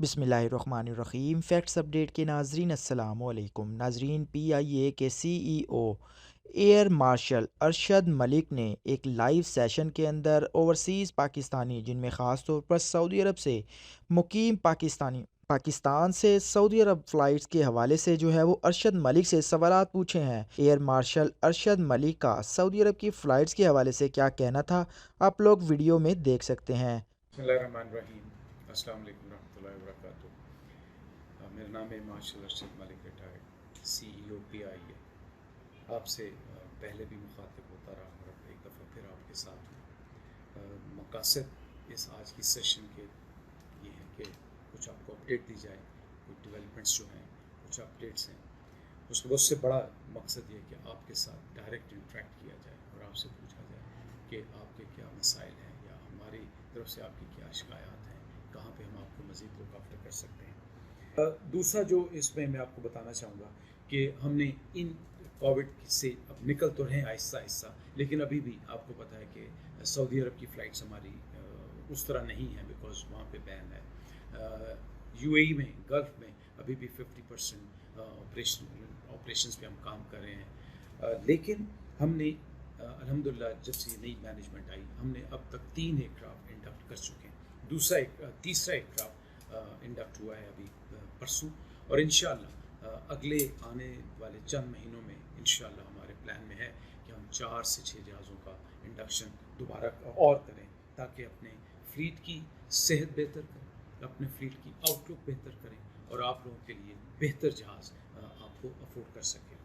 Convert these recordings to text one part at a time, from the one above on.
बिस्मिल्लाहिर्रहमानिर्रहीम। Facts update के नाजरीन अस्सलाम वालेकुम। नाजरीन, PIA के CEO air marshal Arshad Malik ने एक लाइव सेशन के अंदर ओवरसीज़ पाकिस्तानी, जिनमें ख़ास तौर पर सऊदी अरब से मुकीम पाकिस्तान से सऊदी अरब फ़्लाइट्स के हवाले से जो है वो अरशद मलिक से सवालात पूछे हैं। एयर मार्शल अरशद मलिक का सऊदी अरब की फ़्लाइट्स के हवाले से क्या कहना था, आप लोग वीडियो में देख सकते हैं। बिस्मिल्लाहिर्रहमानिर्रहीम। अस्सलाम वालेकुम रहमतुल्लाहि व बरकातुहू। मेरा नाम है marshal Arshad Malik, retired CEO PIA। आपसे पहले भी मुखातिब होता रहा और अब एक दफ़ा फिर आपके साथ हूँ। मकासद इस आज की सेशन के ये है कि कुछ आपको अपडेट दी जाए, कुछ डेवलपमेंट्स जो हैं, कुछ अपडेट्स हैं। उसका उससे बड़ा मकसद ये है कि आपके साथ डायरेक्ट इंटरेक्ट किया जाए और आपसे पूछा जाए कि आपके क्या मसाइल हैं या हमारी तरफ से आपकी क्या शिकायत हैं, कहाँ पे हम आपको मज़ीद रुकावट कर सकते हैं। दूसरा जो इसमें मैं आपको बताना चाहूँगा कि हमने इन कोविड से अब निकल तो रहे हैं आहिस्ता आहिस्ता, लेकिन अभी भी आपको पता है कि सऊदी अरब की फ़्लाइट्स हमारी उस तरह नहीं है, बिकॉज़ वहाँ पे बैन है। UAE में, गल्फ़ में अभी भी 50% ऑपरेशंस पे हम काम कर रहे हैं। लेकिन हमने अल्हम्दुलिल्लाह जब से नई मैनेजमेंट आई, हमने अब तक 3 एयरक्राफ्ट इंडक्ट कर चुके हैं। तीसरा एयरक्राफ्ट इंडक्ट हुआ है अभी परसों, और इंशाअल्लाह अगले आने वाले चंद महीनों में इंशाअल्लाह हमारे प्लान में है कि हम 4 से 6 जहाज़ों का इंडक्शन दोबारा और करें, ताकि अपने फ्लीट की सेहत बेहतर करें, अपने फ्लीट की आउटलुक बेहतर करें और आप लोगों के लिए बेहतर जहाज़ आपको अफोर्ड कर सकें।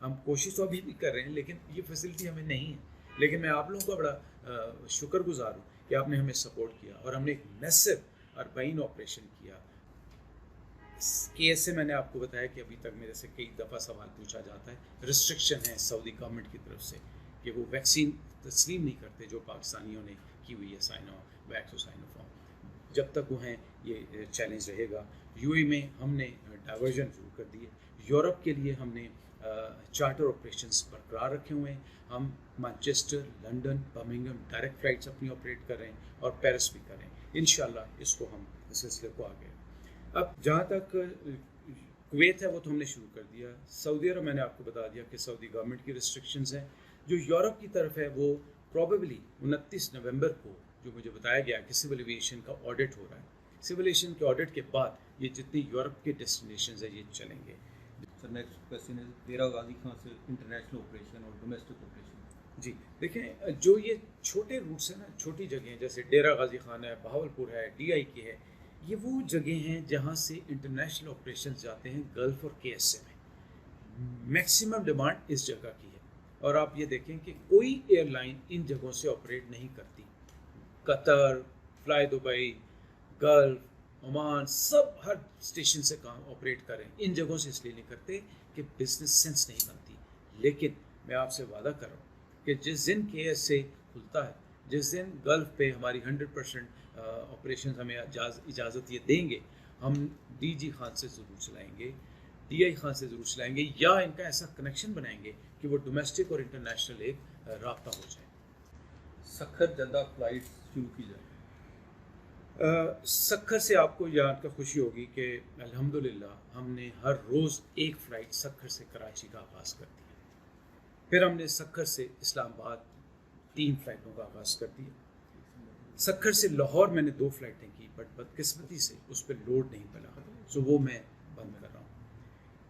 हम कोशिश तो अभी भी कर रहे हैं, लेकिन ये फैसिलिटी हमें नहीं है। लेकिन मैं आप लोगों का बड़ा शुक्रगुजार हूँ कि आपने हमें सपोर्ट किया और हमने एक मैसिव अरबाइन ऑपरेशन किया। केस से मैंने आपको बताया कि अभी तक मेरे से कई दफ़ा सवाल पूछा जाता है, रिस्ट्रिक्शन है सऊदी गवर्नमेंट की तरफ से कि वो वैक्सीन तस्लीम नहीं करते जो पाकिस्तानियों ने की हुई है, साइनोवैक्स और साइनोफार्म। जब तक वो हैं ये चैलेंज रहेगा। UAE में हमने डाइवर्जन शुरू कर दिए। यूरोप के लिए हमने चार्टर ऑपरेशंस बरकरार रखे हुए हैं। हम Manchester, London, Birmingham direct flights अपनी ऑपरेट कर रहे हैं और पेरिस भी कर रहे हैं। इंशाल्लाह इसको हम इस सिलसिले को आगे। अब जहाँ तक कुवैत है वो तो हमने शुरू कर दिया। सऊदी अरब मैंने आपको बता दिया कि सऊदी गवर्नमेंट की रिस्ट्रिक्शंस हैं। जो यूरोप की तरफ है वो प्रॉबेबली 29 नवंबर को, जो मुझे बताया गया कि सिविल एविएशन का ऑडिट हो रहा है, सिविल एविएशन के ऑडिट के बाद ये जितनी यूरोप के डेस्टिनेशंस है ये चलेंगे। सर, नेक्स्ट क्वेश्चन है डेरा गाजी खान से इंटरनेशनल ऑपरेशन और डोमेस्टिक ऑपरेशन। जी देखें, जो ये छोटे रूट्स हैं ना, छोटी जगह जैसे डेरा गाजी खान है, बहावलपुर है, DIK है, ये वो जगह हैं जहाँ से इंटरनेशनल ऑपरेशन जाते हैं गल्फ़ और KSA में। मैक्सिमम डिमांड इस जगह की है और आप ये देखें कि कोई एयरलाइन इन जगहों से ऑपरेट नहीं करती। Qatar, fly Dubai, gulf, Oman, सब हर स्टेशन से काम ऑपरेट करें। इन जगहों से इसलिए नहीं करते कि बिजनेस सेंस नहीं बनती। लेकिन मैं आपसे वादा कर रहा हूँ कि जिस दिन KSA खुलता है, जिस दिन गल्फ़ पे हमारी 100% ऑपरेशन हमें इजाज़त ये देंगे, हम DG खान से ज़रूर चलाएँगे, DI खान से ज़रूर चलाएँगे, या इनका ऐसा कनेक्शन बनाएंगे कि वो डोमेस्टिक और इंटरनेशनल एक राब्ता हो जाए। सखर जद्दा फ्लाइट शुरू की जाए। सखर से आपको जान कर खुशी होगी कि अल्हम्दुलिल्लाह हमने हर रोज़ एक फ़्लाइट सखर से कराची का आगाज़ कर दिया। फिर हमने सखर से इस्लामाबाद 3 फ़्लाइटों का आगाज़ कर दिया। सखर से लाहौर मैंने 2 फ़्लाइटें की, बट बदकिस्मती से उस पर लोड नहीं मिला, सो वो मैं बंद कर रहा हूँ।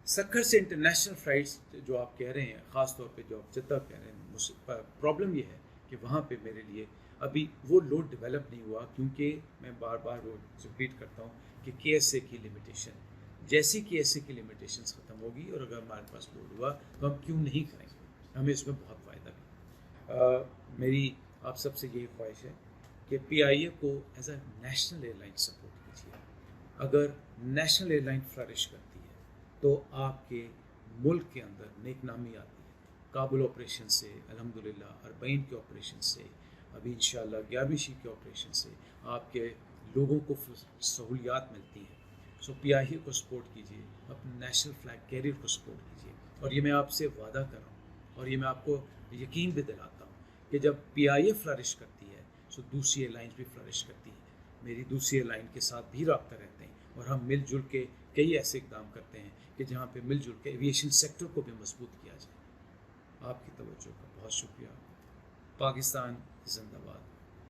सखर से इंटरनेशनल फ़्लाइट्स जो आप कह रहे हैं, ख़ास तौर पे जो आप जद्दा कह रहे हैं, मुझे प्रॉब्लम ये है कि वहाँ पे मेरे लिए अभी वो लोड डेवलप नहीं हुआ, क्योंकि मैं बार बार वो रिपीट करता हूँ कि KSA की लिमिटेशन, जैसी KSA की लिमिटेशंस ख़त्म होगी और अगर हमारे पास लोड हुआ तो हम क्यों नहीं करेंगे, हमें इसमें बहुत फ़ायदा भी। मेरी आप सबसे यही ख्वाहिश है कि PIA को as a national airline support कीजिए। अगर नेशनल एयरलाइन फ्लरिश करती है तो आपके मुल्क के अंदर नेक नामी आती है। काबुल ऑपरेशन से अल्हम्दुलिल्लाह, अरबईन के ऑपरेशन से, अभी इंशाअल्लाह 11वीं शीट के ऑपरेशन से आपके लोगों को सहूलियात मिलती हैं। सो PIA को सपोर्ट कीजिए, अपने नेशनल फ्लैग कैरियर को सपोर्ट कीजिए। और ये मैं आपसे वादा कर रहा हूँ और ये मैं आपको यकीन भी दिलाता हूँ कि जब PIA फ्लरिश करती है सो दूसरी एयरलाइंस भी फ्लरिश करती है। मेरी दूसरी एयरलाइन के साथ भी रब्ता रहते हैं اور ہم مل جل کے کئی ایسے اقدام کرتے ہیں کہ جہاں پہ مل جل کے ایویشن سیکٹر کو بھی مضبوط کیا جائے. آپ کی توجہ کا بہت شکریہ. پاکستان زندہ باد.